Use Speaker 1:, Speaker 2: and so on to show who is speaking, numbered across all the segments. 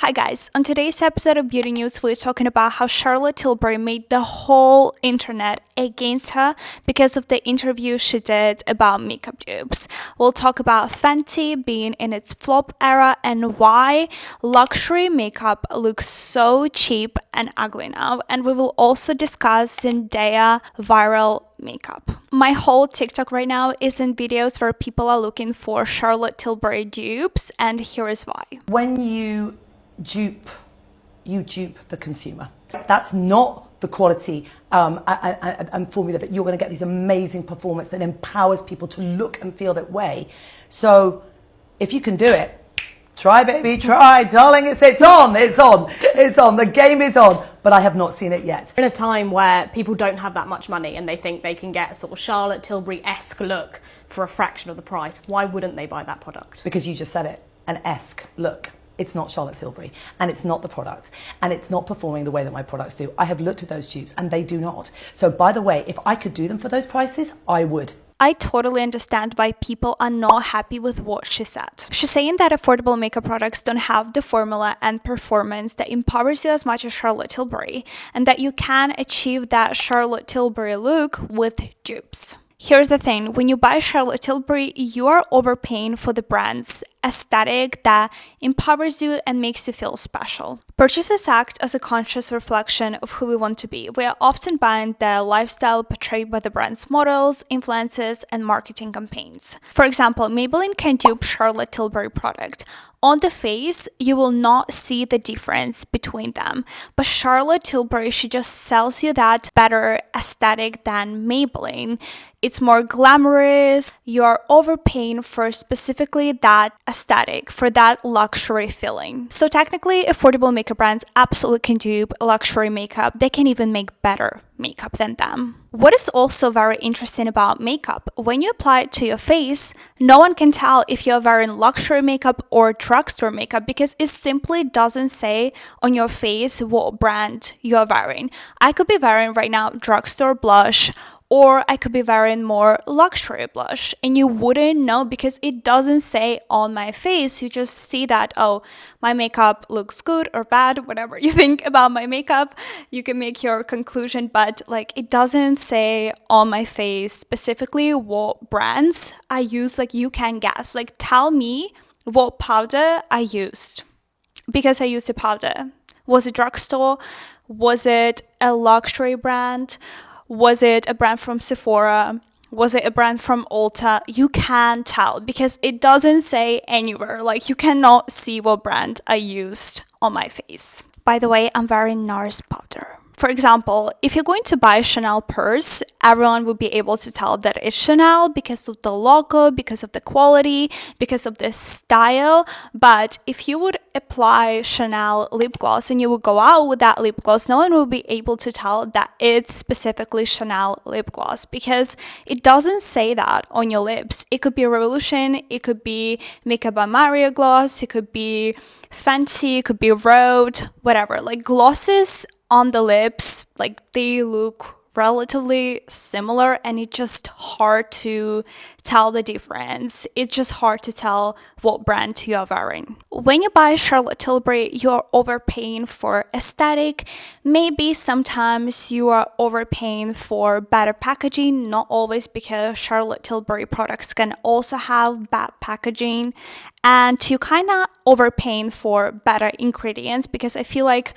Speaker 1: Hi guys, on today's episode of Beauty News, we're talking about how Charlotte Tilbury made the whole internet against her because of the interview she did about makeup dupes. We'll talk about Fenty being in its flop era and why luxury makeup looks so cheap and ugly now. And we will also discuss Zendaya viral makeup. My whole TikTok right now is in videos where people are looking for Charlotte Tilbury dupes, and here is why.
Speaker 2: When you dupe the consumer. That's not the quality and formula that you're going to get these amazing performance that empowers people to look and feel that way. So if you can do it, try, baby, try, darling. It's on. The game is on. But I have not seen it yet.
Speaker 3: In a time where people don't have that much money and they think they can get a sort of Charlotte Tilbury-esque look for a fraction of the price, why wouldn't they buy that product?
Speaker 2: Because you just said it, an esque look. It's not Charlotte Tilbury, and it's not the product, and it's not performing the way that my products do. I have looked at those dupes, and they do not. So by the way, if I could do them for those prices, I would.
Speaker 1: I totally understand why people are not happy with what she said. She's saying that affordable makeup products don't have the formula and performance that empowers you as much as Charlotte Tilbury, and that you can achieve that Charlotte Tilbury look with dupes. Here's the thing, when you buy Charlotte Tilbury, you are overpaying for the brand's aesthetic that empowers you and makes you feel special. Purchases act as a conscious reflection of who we want to be. We are often buying the lifestyle portrayed by the brand's models, influencers, and marketing campaigns. For example, Maybelline can dupe Charlotte Tilbury product. On the face, you will not see the difference between them, but Charlotte Tilbury, she just sells you that better aesthetic than Maybelline. It's more glamorous. You're overpaying for specifically that aesthetic, for that luxury feeling. So technically, affordable makeup brands absolutely can dupe luxury makeup. They can even make better makeup than them. What is also very interesting about makeup, when you apply it to your face, no one can tell if you're wearing luxury makeup or drugstore makeup because it simply doesn't say on your face what brand you're wearing. I could be wearing right now drugstore blush, or I could be wearing more luxury blush, and you wouldn't know because it doesn't say on my face. You just see that, oh, my makeup looks good or bad, whatever you think about my makeup, you can make your conclusion, but like it doesn't say on my face specifically what brands I use. Like you can guess, like tell me what powder I used because I used a powder. Was it drugstore? Was it a luxury brand? Was it a brand from Sephora? Was it a brand from Ulta? You can't tell because it doesn't say anywhere. Like you cannot see what brand I used on my face. By the way, I'm wearing NARS powder. For example, if you're going to buy a Chanel purse, everyone will be able to tell that it's Chanel because of the logo, because of the quality, because of the style. But if you would apply Chanel lip gloss and you would go out with that lip gloss, no one will be able to tell that it's specifically Chanel lip gloss because it doesn't say that on your lips. It could be Revolution, it could be Makeup by Mario gloss, it could be Fenty, it could be Rhode, whatever. Like glosses on the lips, like they look relatively similar and it's just hard to tell the difference. It's just hard to tell what brand you are wearing. When you buy Charlotte Tilbury, you're overpaying for aesthetic. Maybe sometimes you are overpaying for better packaging, not always because Charlotte Tilbury products can also have bad packaging. And you kind of overpaying for better ingredients because I feel like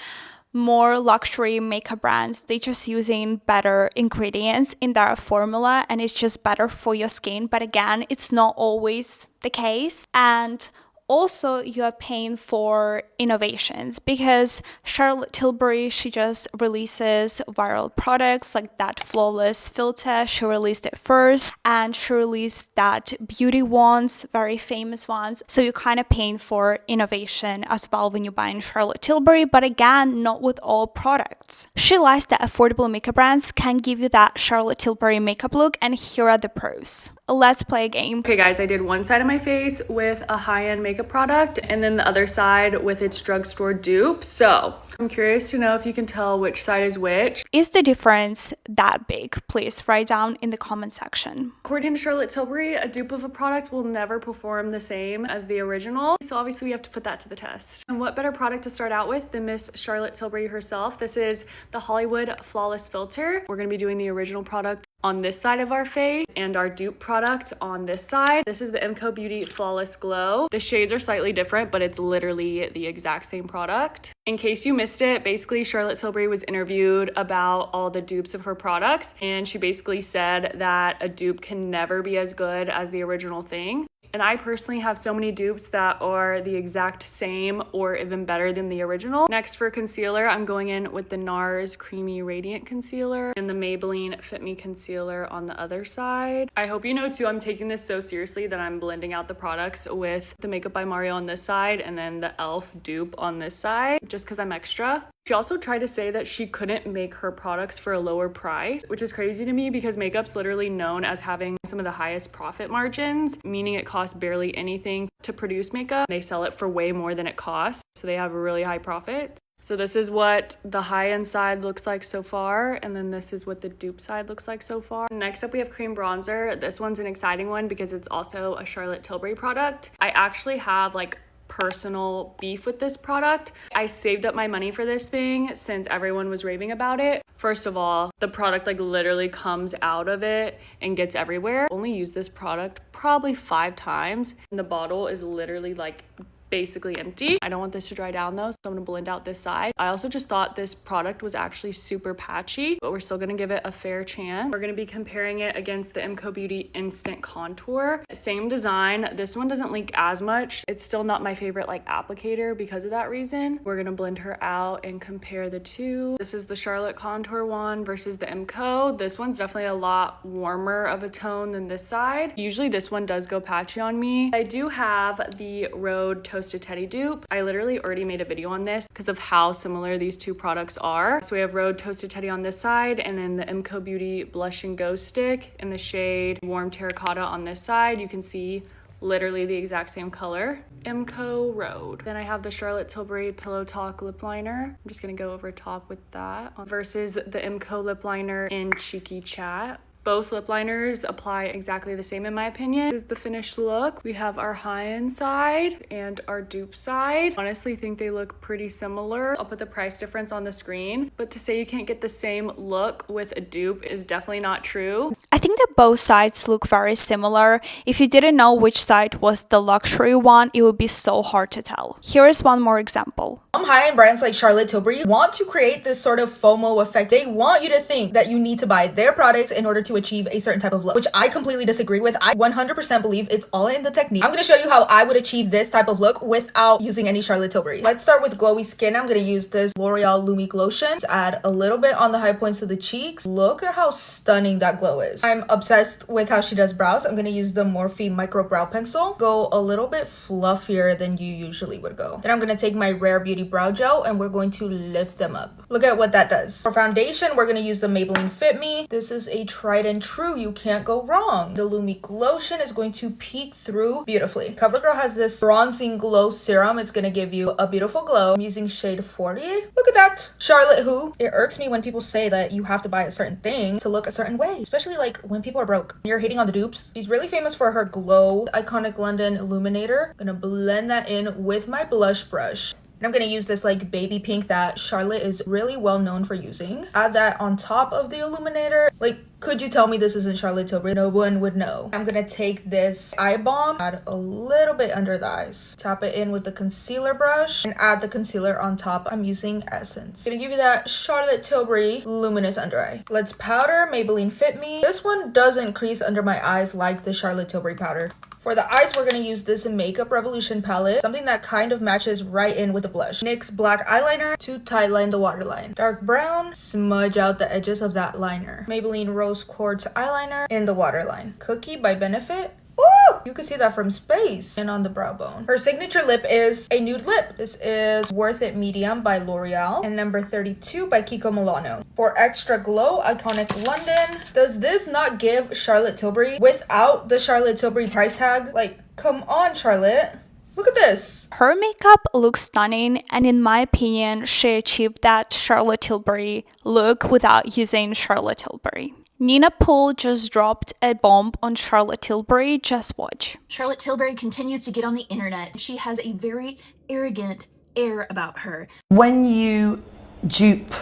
Speaker 1: more luxury makeup brands, they just using better ingredients in their formula and it's just better for your skin. But again, it's not always the case. And also you are paying for innovations because Charlotte Tilbury, she just releases viral products like that flawless filter. She released it first and she released that beauty ones, very famous ones. So you're kind of paying for innovation as well when you're buying Charlotte Tilbury, but again, not with all products. She lies that affordable makeup brands can give you that Charlotte Tilbury makeup look, and here are the pros. let's play a game.
Speaker 4: Okay guys, I did one side of my face with a high-end makeup product and then the other side with its drugstore dupe. So I'm curious to know if you can tell which side is which.
Speaker 1: Is the difference that big? Please write down in the comment section.
Speaker 4: According to Charlotte Tilbury, a dupe of a product will never perform the same as the original. So obviously we have to put that to the test. And what better product to start out with than Miss Charlotte Tilbury herself? This is the Hollywood Flawless Filter. We're gonna be doing the original product on this side of our face and our dupe product on this side. This is the Fenty Beauty Flawless Glow. The shades are slightly different, but it's literally the exact same product. In case you missed it, basically Charlotte Tilbury was interviewed about all the dupes of her products, and she basically said that a dupe can never be as good as the original thing. And I personally have so many dupes that are the exact same or even better than the original. Next, for concealer, I'm going in with the NARS Creamy Radiant Concealer and the Maybelline Fit Me Concealer on the other side. I hope you know too, I'm taking this so seriously that I'm blending out the products with the Makeup by Mario on this side and then the e.l.f. dupe on this side, just because I'm extra. She also tried to say that she couldn't make her products for a lower price, which is crazy to me because makeup's literally known as having some of the highest profit margins, meaning it costs barely anything to produce makeup. They sell it for way more than it costs, so they have a really high profit. So this is what the high-end side looks like so far, and then this is what the dupe side looks like so far. Next up, we have cream bronzer. This one's an exciting one because it's also a Charlotte Tilbury product. I actually have like personal beef with this product. I saved up my money for this thing since everyone was raving about it. First of all, the product like literally comes out of it and gets everywhere. Only used this product probably 5 times, and the bottle is literally like basically empty. I don't want this to dry down though, so I'm gonna blend out this side. I also just thought this product was actually super patchy, but we're still gonna give it a fair chance. We're gonna be comparing it against the Fenty Beauty Instant Contour. Same design. This one doesn't leak as much. It's still not my favorite like applicator because of that reason. We're gonna blend her out and compare the two. This is the Charlotte Contour one versus the Fenty. This one's definitely a lot warmer of a tone than this side. Usually this one does go patchy on me. I do have the Rhode Toasted Teddy dupe. I literally already made a video on this because of how similar these two products are. So we have Rhode Toasted Teddy on this side and then the Fenty Beauty Blush and Go Stick in the shade Warm Terracotta on this side. You can see literally the exact same color. Fenty Rhode. Then I have the Charlotte Tilbury Pillow Talk lip liner. I'm just gonna go over top with that versus the Fenty lip liner in Cheeky Chat. Both lip liners apply exactly the same in my opinion. This is the finished look. We have our high-end side and our dupe side. Honestly, think they look pretty similar. I'll put the price difference on the screen, but to say you can't get the same look with a dupe is definitely not true.
Speaker 1: I think that both sides look very similar. If you didn't know which side was the luxury one, it would be so hard to tell. Here is one more example.
Speaker 5: High-end brands like Charlotte Tilbury want to create this sort of FOMO effect. They want you to think that you need to buy their products in order to achieve a certain type of look, which I completely disagree with. I 100% believe it's all in the technique. I'm going to show you how I would achieve this type of look without using any Charlotte Tilbury. Let's start with glowy skin. I'm going to use this L'Oreal Lumi Glotion to add a little bit on the high points of the cheeks. Look at how stunning that glow is. I'm obsessed with how she does brows. I'm going to use the Morphe Micro Brow Pencil. Go a little bit fluffier than you usually would go. Then I'm going to take my Rare Beauty Brow Gel and we're going to lift them up. Look at what that does. For foundation, we're going to use the Maybelline Fit Me. This is a tried and true. You can't go wrong. The Lumi Glotion is going to peek through beautifully. CoverGirl has this bronzing glow serum. It's going to give you a beautiful glow. I'm using shade 40. Look at that. Charlotte who? It irks me when people say that you have to buy a certain thing to look a certain way, especially like when people are broke. You're hating on the dupes. She's really famous for her glow Iconic London Illuminator. I'm gonna blend that in with my blush brush. And I'm going to use this like baby pink that Charlotte is really well known for using. Add that on top of the illuminator. Like, could you tell me this isn't Charlotte Tilbury? No one would know. I'm going to take this eye balm, add a little bit under the eyes. Tap it in with the concealer brush and add the concealer on top. I'm using Essence. Gonna give you that Charlotte Tilbury luminous under eye. Let's powder Maybelline Fit Me. This one doesn't crease under my eyes like the Charlotte Tilbury powder. For the eyes, we're going to use this Makeup Revolution palette, something that kind of matches right in with the blush. NYX black eyeliner to tightline the waterline. Dark brown, smudge out the edges of that liner. Maybelline Rose Quartz eyeliner in the waterline. Cookie by Benefit. Ooh, you can see that from space and on the brow bone. Her signature lip is a nude lip. This is Worth It Medium by L'Oreal and number 32 by Kiko Milano. For extra glow, Iconic London. Does this not give Charlotte Tilbury without the Charlotte Tilbury price tag? Like, come on, Charlotte. Look at this.
Speaker 1: Her makeup looks stunning, and in my opinion, she achieved that Charlotte Tilbury look without using Charlotte Tilbury. Nina Poole just dropped a bomb on Charlotte Tilbury. Just watch.
Speaker 6: Charlotte Tilbury continues to get on the internet. She has a very arrogant air about her.
Speaker 2: When you dupe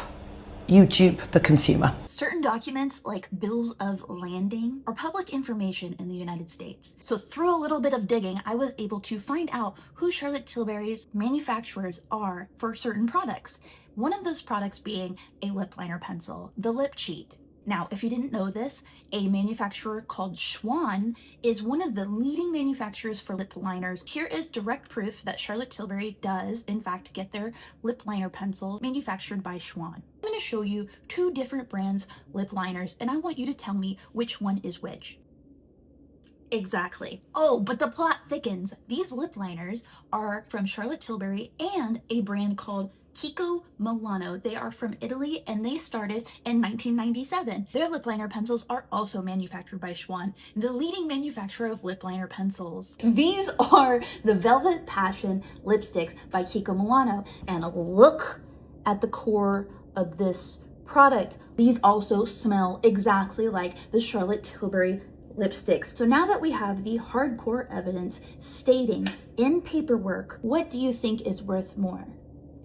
Speaker 2: the consumer.
Speaker 6: Certain documents, like bills of landing, are public information in the United States. So through a little bit of digging, I was able to find out who Charlotte Tilbury's manufacturers are for certain products. One of those products being a lip liner pencil, the Lip Cheat. Now, if you didn't know this, a manufacturer called Schwan is one of the leading manufacturers for lip liners. Here is direct proof that Charlotte Tilbury does, in fact, get their lip liner pencils manufactured by Schwan. I'm going to show you two different brands lip liners, and I want you to tell me which one is which. Exactly. Oh, but the plot thickens. These lip liners are from Charlotte Tilbury and a brand called Kiko Milano. They are from Italy and they started in 1997. Their lip liner pencils are also manufactured by Schwan, the leading manufacturer of lip liner pencils. These are the Velvet Passion lipsticks by Kiko Milano. And look at the core of this product. These also smell exactly like the Charlotte Tilbury lipsticks. So now that we have the hardcore evidence stating in paperwork, what do you think is worth more?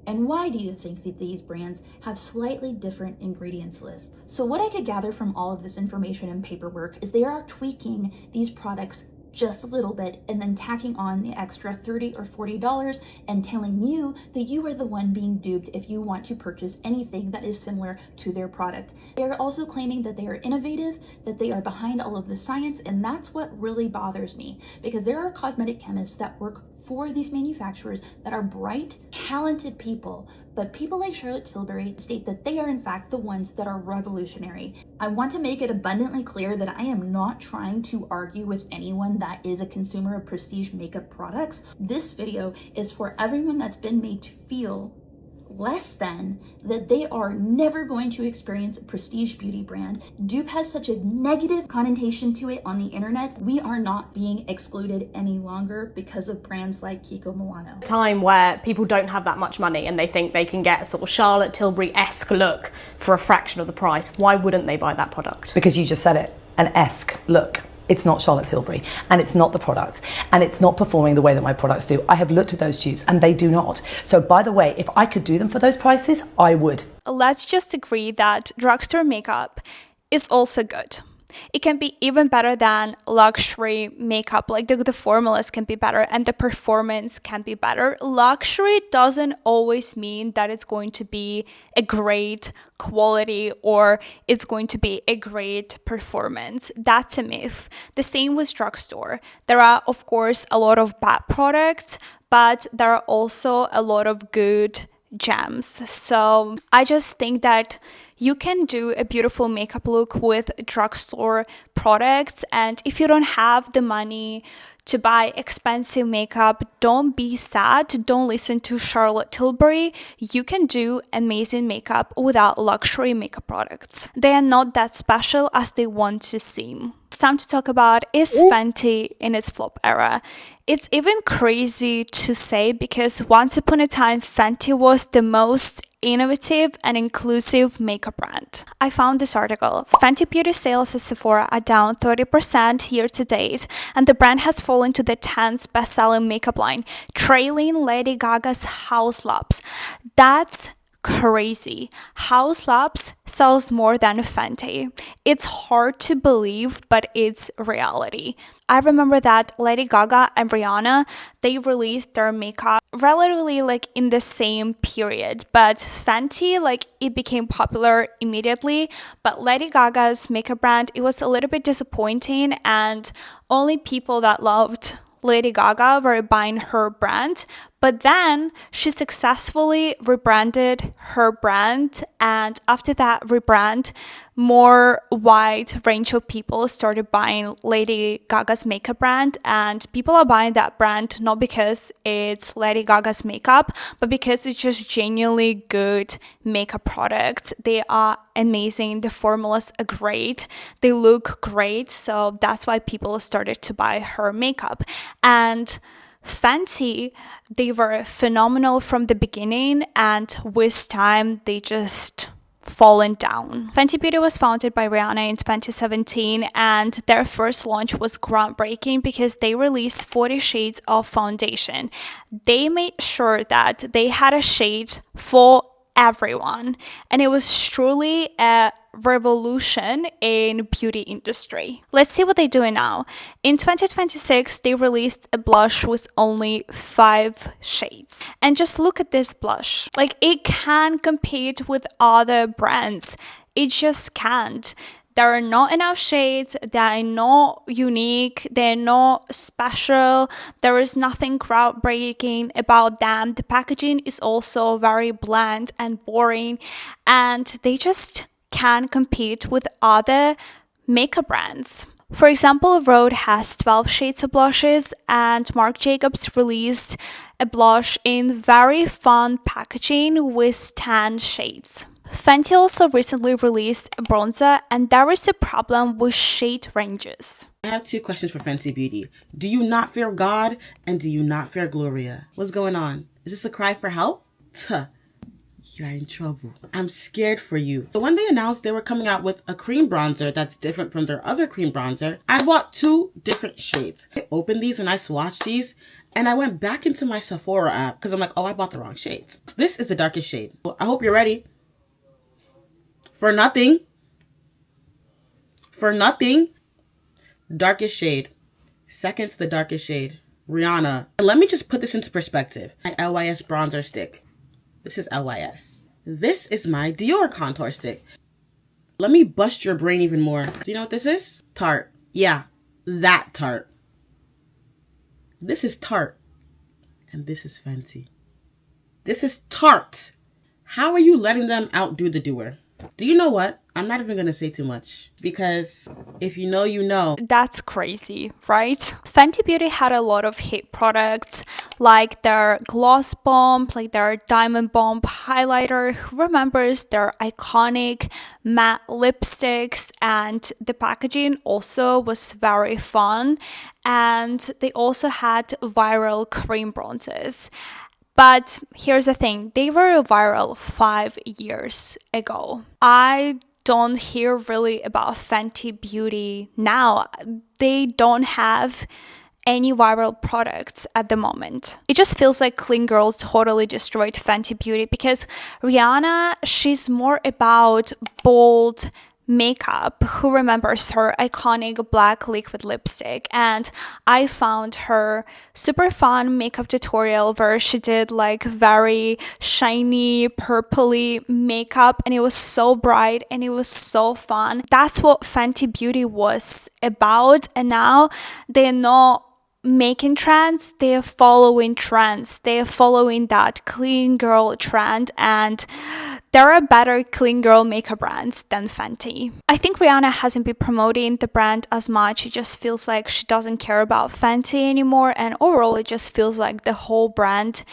Speaker 6: And why do you think that these brands have slightly different ingredients lists? So what I could gather from all of this information and paperwork is they are tweaking these products just a little bit and then tacking on the extra $30 or $40 and telling you that you are the one being duped if you want to purchase anything that is similar to their product. They are also claiming that they are innovative, that they are behind all of the science, and that's what really bothers me, because there are cosmetic chemists that work for these manufacturers that are bright, talented people, but people like Charlotte Tilbury state that they are in fact the ones that are revolutionary. I want to make it abundantly clear that I am not trying to argue with anyone that is a consumer of prestige makeup products. This video is for everyone that's been made to feel less than, that they are never going to experience a prestige beauty brand. Dupe has such a negative connotation to it on the internet. We are not being excluded any longer because of brands like Kiko Milano.
Speaker 3: Time where people don't have that much money and they think they can get a sort of Charlotte Tilbury-esque look for a fraction of the price. Why wouldn't they buy that product?
Speaker 2: Because you just said it, an esque look. It's not Charlotte Tilbury, and it's not the product, and it's not performing the way that my products do. I have looked at those dupes and they do not. So by the way, if I could do them for those prices, I would.
Speaker 1: Let's just agree that drugstore makeup is also good. It can be even better than luxury makeup, like the formulas can be better and the performance can be better. Luxury doesn't always mean that it's going to be a great quality or it's going to be a great performance. That's a myth. The same with drugstore. There are, of course, a lot of bad products, but there are also a lot of good gems. So I just think that you can do a beautiful makeup look with drugstore products, and if you don't have the money to buy expensive makeup, don't be sad, don't listen to Charlotte Tilbury. You can do amazing makeup without luxury makeup products. They are not that special as they want to seem. It's time to talk about, is Fenty in its flop era? It's even crazy to say because once upon a time, Fenty was the most innovative and inclusive makeup brand. I found this article. Fenty Beauty sales at Sephora are down 30% year to date, and the brand has fallen to the 10th best-selling makeup line, trailing Lady Gaga's House Labs. That's crazy. House Labs sells more than Fenty. It's hard to believe, but it's reality. I remember that Lady Gaga and Rihanna, they released their makeup relatively like in the same period, but Fenty, like, it became popular immediately, but Lady Gaga's makeup brand, it was a little bit disappointing, and only people that loved Lady Gaga were buying her brand, But then she successfully rebranded her brand, and after that rebrand, more wide range of people started buying Lady Gaga's makeup brand, and people are buying that brand not because it's Lady Gaga's makeup, but because it's just genuinely good makeup products. They are amazing, the formulas are great, they look great, so that's why people started to buy her makeup. And Fenty, they were phenomenal from the beginning, and with time they just fallen down. Fenty Beauty was founded by Rihanna in 2017, and their first launch was groundbreaking because they released 40 shades of foundation. They made sure that they had a shade for everyone, and it was truly a revolution in beauty industry. Let's see what they're doing now. In 2026, they released a blush with only 5 shades. And just look at this blush. Like, it can compete with other brands. It just can't. There are not enough shades, they are not unique, they're not special, there is nothing groundbreaking about them. The packaging is also very bland and boring, and they just can compete with other makeup brands. For example, Rhode has 12 shades of blushes, and Marc Jacobs released a blush in very fun packaging with 10 shades. Fenty also recently released a bronzer, and there is a problem with shade ranges.
Speaker 7: I have 2 questions for Fenty Beauty. Do you not fear God, and do you not fear Gloria? What's going on? Is this a cry for help? Tuh. You're in trouble. I'm scared for you. So when they announced they were coming out with a cream bronzer that's different from their other cream bronzer, I bought 2 different shades. I opened these and I swatched these, and I went back into my Sephora app because I'm like, oh, I bought the wrong shades. This is the darkest shade. Well, I hope you're ready. For nothing. For nothing. Darkest shade. Second to the darkest shade. Rihanna. And let me just put this into perspective. My LYS bronzer stick. This is LYS. This is my Dior contour stick. Let me bust your brain even more. Do you know what this is? Tarte. Yeah, that Tarte. This is Tarte. And this is Fenty. This is Tarte. How are you letting them outdo the doer? Do you know what? I'm not even going to say too much, because if you know, you know.
Speaker 1: That's crazy, right? Fenty Beauty had a lot of hit products like their Gloss Bomb, like their Diamond Bomb highlighter. Who remembers their iconic matte lipsticks? And the packaging also was very fun. And they also had viral cream bronzers. But here's the thing, they were viral 5 years ago. I don't hear really about Fenty Beauty now. They don't have any viral products at the moment. It just feels like Clean Girl totally destroyed Fenty Beauty, because Rihanna, she's more about bold makeup. Who remembers her iconic black liquid lipstick? And I found her super fun makeup tutorial where she did like very shiny purpley makeup, and it was so bright and it was so fun. That's what Fenty Beauty was about, and now they're not making trends, they're following trends. They're following that clean girl trend, and there are better clean girl makeup brands than Fenty. I think Rihanna hasn't been promoting the brand as much. It just feels like she doesn't care about Fenty anymore, and overall it just feels like the whole brand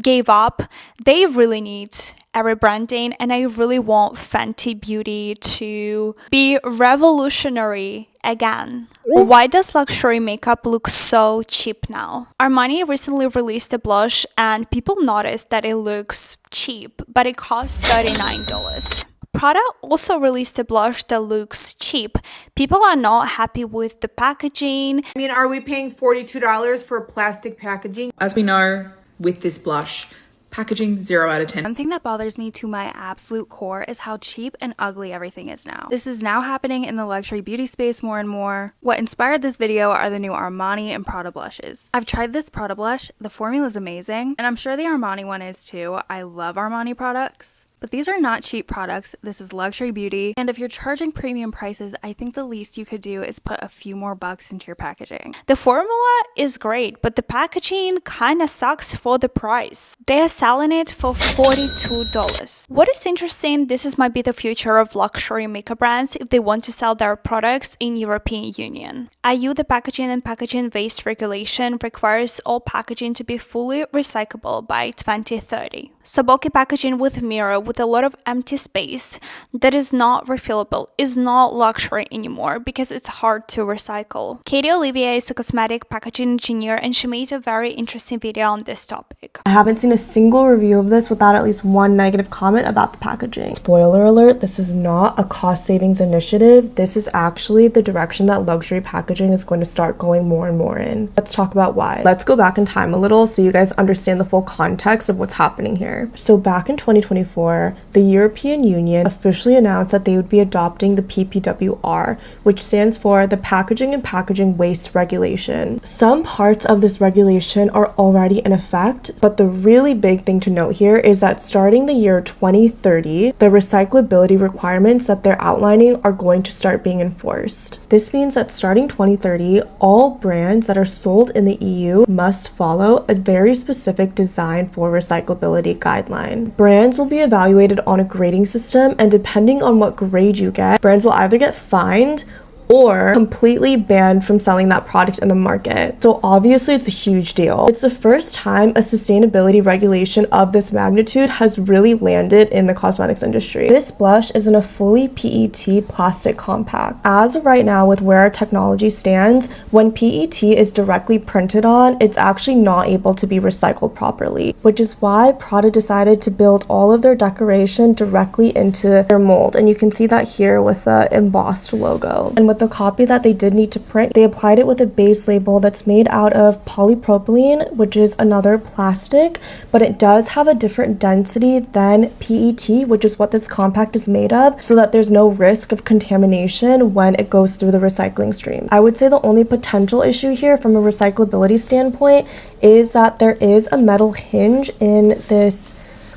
Speaker 1: gave up. They really need a rebranding, and I really want Fenty Beauty to be revolutionary again. Why does luxury makeup look so cheap now? Armani recently released a blush, and people noticed that it looks cheap, but it costs $39. Prada also released a blush that looks cheap. People are not happy with the packaging.
Speaker 8: I mean, are we paying $42 for plastic packaging?
Speaker 9: As we know, with this blush, packaging 0 out of 10.
Speaker 10: One thing that bothers me to my absolute core is how cheap and ugly everything is now. This is now happening in the luxury beauty space more and more. What inspired this video are the new Armani and Prada blushes. I've tried this Prada blush, the formula is amazing, and I'm sure the Armani one is too. I love Armani products. But these are not cheap products. This is luxury beauty. And if you're charging premium prices, I think the least you could do is put a few more bucks into your packaging.
Speaker 1: The formula is great, but the packaging kinda sucks for the price. They are selling it for $42. What is interesting, this might be the future of luxury makeup brands if they want to sell their products in European Union. EU, the packaging and packaging waste regulation requires all packaging to be fully recyclable by 2030. So bulky packaging with mirror with a lot of empty space that is not refillable is not luxury anymore because it's hard to recycle. Katie Olivier is a cosmetic packaging engineer and she made a very interesting video on this topic.
Speaker 11: I haven't seen a single review of this without at least one negative comment about the packaging. Spoiler alert, this is not a cost savings initiative. This is actually the direction that luxury packaging is going to start going more and more in. Let's talk about why. Let's go back in time a little so you guys understand the full context of what's happening here. So back in 2024, the European Union officially announced that they would be adopting the PPWR, which stands for the Packaging and Packaging Waste Regulation. Some parts of this regulation are already in effect, but the really big thing to note here is that starting the year 2030, the recyclability requirements that they're outlining are going to start being enforced. This means that starting 2030, all brands that are sold in the EU must follow a very specific design for recyclability guideline. Brands will be evaluated on a grading system, and depending on what grade you get, brands will either get fined or completely banned from selling that product in the market. So obviously it's a huge deal. It's the first time a sustainability regulation of this magnitude has really landed in the cosmetics industry. This blush is in a fully PET plastic compact. As of right now, with where our technology stands, when PET is directly printed on, it's actually not able to be recycled properly, which is why Prada decided to build all of their decoration directly into their mold. And you can see that here with the embossed logo. And with the copy that they did need to print, they applied it with a base label that's made out of polypropylene, which is another plastic, but it does have a different density than PET, which is what this compact is made of, so that there's no risk of contamination when it goes through the recycling stream. I would say the only potential issue here from a recyclability standpoint is that there is a metal hinge in this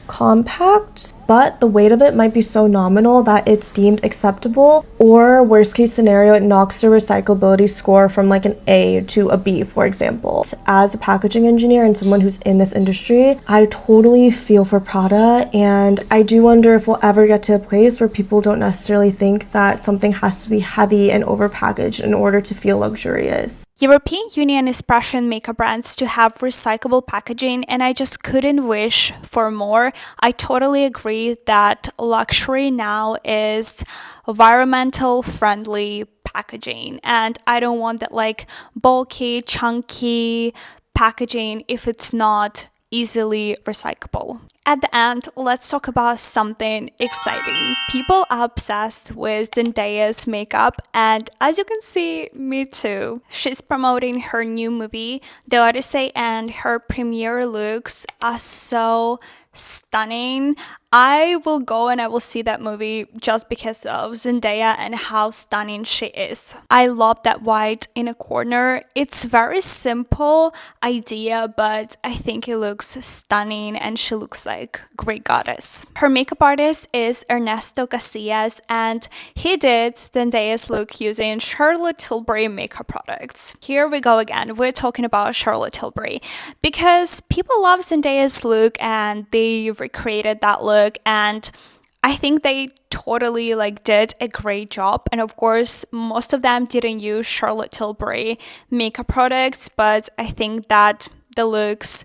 Speaker 11: compact, but the weight of it might be so nominal that it's deemed acceptable, or worst case scenario, it knocks the recyclability score from like an A to a B, for example. As a packaging engineer and someone who's in this industry, I totally feel for Prada, and I do wonder if we'll ever get to a place where people don't necessarily think that something has to be heavy and overpackaged in order to feel luxurious.
Speaker 1: European Union is pressuring makeup brands to have recyclable packaging, and I just couldn't wish for more. I totally agree that luxury now is environmental friendly packaging, and I don't want that like bulky, chunky packaging if it's not easily recyclable. At the end, let's talk about something exciting. People are obsessed with Zendaya's makeup, and as you can see, me too. She's promoting her new movie, The Odyssey, and her premiere looks are so stunning. I will go and I will see that movie just because of Zendaya and how stunning she is. I love that white in a corner. It's very simple idea, but I think it looks stunning and she looks like great goddess. Her makeup artist is Ernesto Casillas, and he did Zendaya's look using Charlotte Tilbury makeup products. Here we go again. We're talking about Charlotte Tilbury because people love Zendaya's look and they recreated that look, and I think they totally did a great job. And of course, most of them didn't use Charlotte Tilbury makeup products, but I think that the looks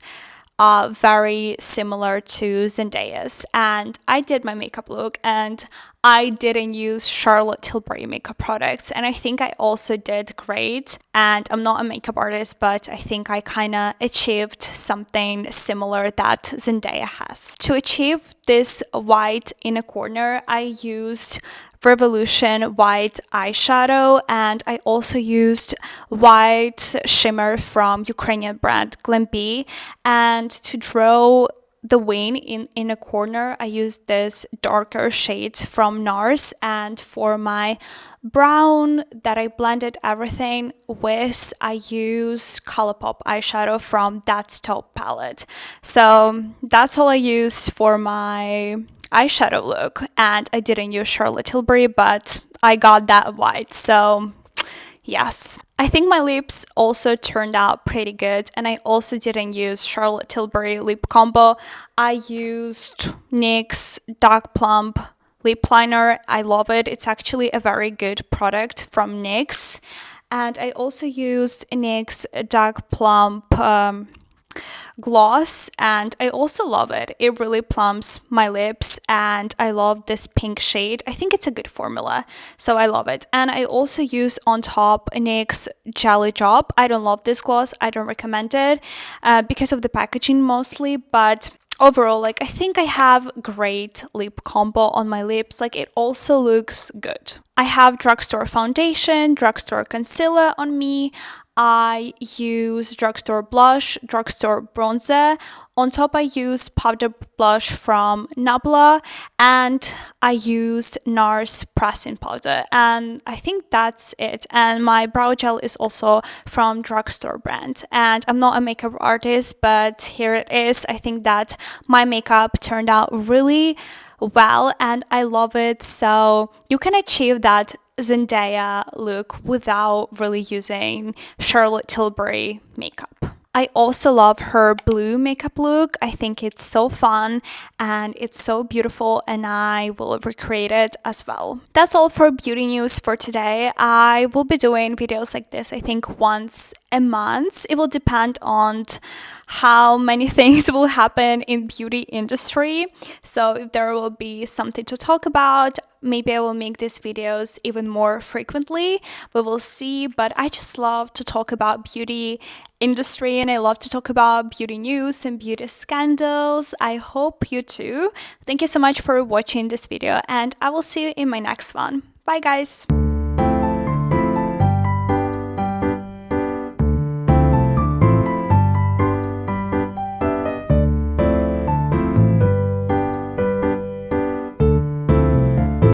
Speaker 1: are very similar to Zendaya's. And I did my makeup look and I didn't use Charlotte Tilbury makeup products, and I think I also did great. And I'm not a makeup artist, but I think I kind of achieved something similar that Zendaya has. To achieve this white in a corner, I used Revolution white eyeshadow, and I also used white shimmer from Ukrainian brand Glambi. And to draw the wing in a corner, I used this darker shade from NARS, and for my brown that I blended everything with, I used Colourpop eyeshadow from That's Top palette. So that's all I used for my eyeshadow look, and I didn't use Charlotte Tilbury, but I got that white, so yes. I think my lips also turned out pretty good, and I also didn't use Charlotte Tilbury lip combo. I used NYX Dark Plump lip liner. I love it. It's actually a very good product from NYX. And I also used NYX Dark Plump gloss, and I also love it. It really plumps my lips, and I love this pink shade. I think it's a good formula, so I love it. And I also use on top NYX Jelly Drop. I don't love this gloss. I don't recommend it because of the packaging mostly, but overall, like, I think I have great lip combo on my lips. Like, it also looks good. I have drugstore foundation, drugstore concealer on me. I use drugstore blush, drugstore bronzer. On top, I use powder blush from Nabla, and I used NARS pressing powder, and I think that's it. And my brow gel is also from drugstore brand, and I'm not a makeup artist, but here it is. I think that my makeup turned out really well, and I love it. So you can achieve that Zendaya look without really using Charlotte Tilbury makeup. I also love her blue makeup look. I think it's so fun and it's so beautiful, and I will recreate it as well. That's all for beauty news for today. I will be doing videos like this, I think, once a month. It will depend on how many things will happen in beauty industry. So if there will be something to talk about, maybe I will make these videos even more frequently. We will see. But I just love to talk about beauty industry, and I love to talk about beauty news and beauty scandals. I hope you too. Thank you so much for watching this video, and I will see you in my next one. Bye guys.